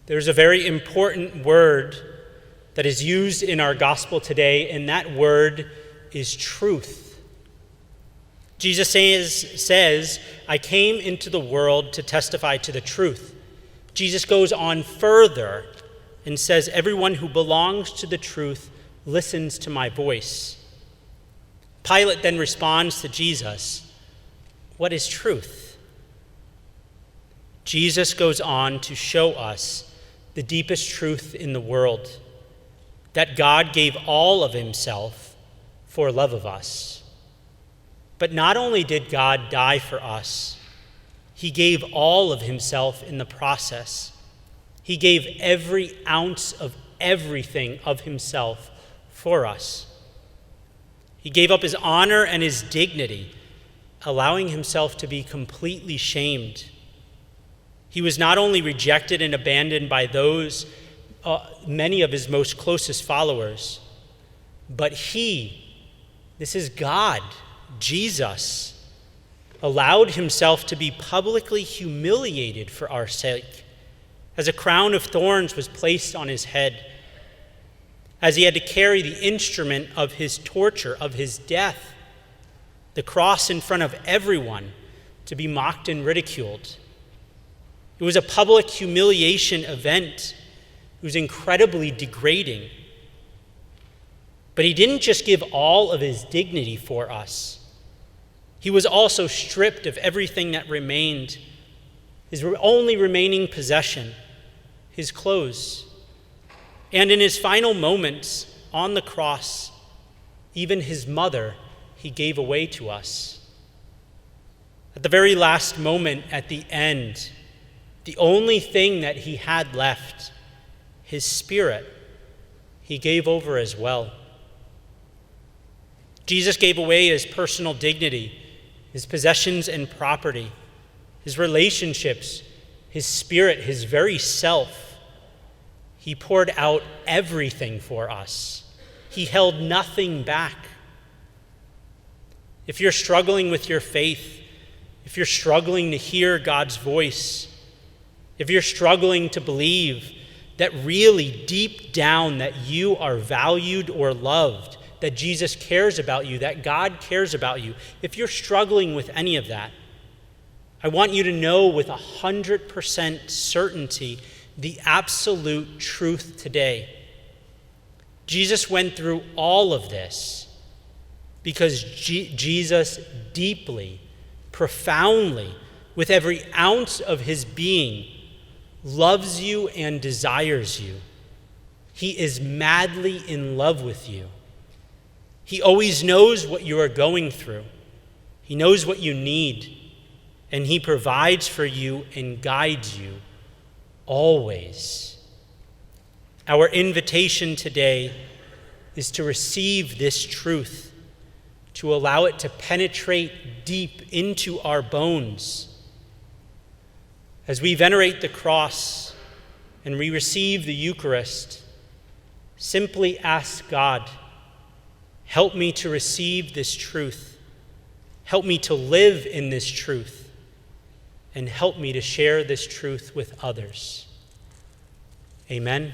There's a very important word that is used in our gospel today, and that word is truth. Jesus says, I came into the world to testify to the truth. Jesus goes on further and says, everyone who belongs to the truth listens to my voice. Pilate then responds to Jesus, what is truth? Jesus goes on to show us the deepest truth in the world, that God gave all of himself for love of us. But not only did God die for us, he gave all of himself in the process. He gave every ounce of everything of himself for us. He gave up his honor and his dignity, allowing himself to be completely shamed. He was not only rejected and abandoned by those, many of his most closest followers, but this is God, Jesus, allowed himself to be publicly humiliated for our sake, as a crown of thorns was placed on his head, as he had to carry the instrument of his torture, of his death, the cross in front of everyone, to be mocked and ridiculed. It was a public humiliation event. It was incredibly degrading. But he didn't just give all of his dignity for us. He was also stripped of everything that remained, his only remaining possession, his clothes. And in his final moments on the cross, even his mother, he gave away to us. At the very last moment, at the end, the only thing that he had left, his spirit, he gave over as well. Jesus gave away his personal dignity, his possessions and property, his relationships, his spirit, his very self. He poured out everything for us. He held nothing back. If you're struggling with your faith, if you're struggling to hear God's voice, if you're struggling to believe that really deep down that you are valued or loved, that Jesus cares about you, that God cares about you, if you're struggling with any of that, I want you to know with 100% certainty the absolute truth today. Jesus went through all of this because Jesus deeply, profoundly, with every ounce of his being, loves you and desires you. He is madly in love with you. He always knows what you are going through. He knows what you need, and he provides for you and guides you always. Our invitation today is to receive this truth, to allow it to penetrate deep into our bones. As we venerate the cross and we receive the Eucharist, simply ask God, help me to receive this truth. Help me to live in this truth. And help me to share this truth with others. Amen.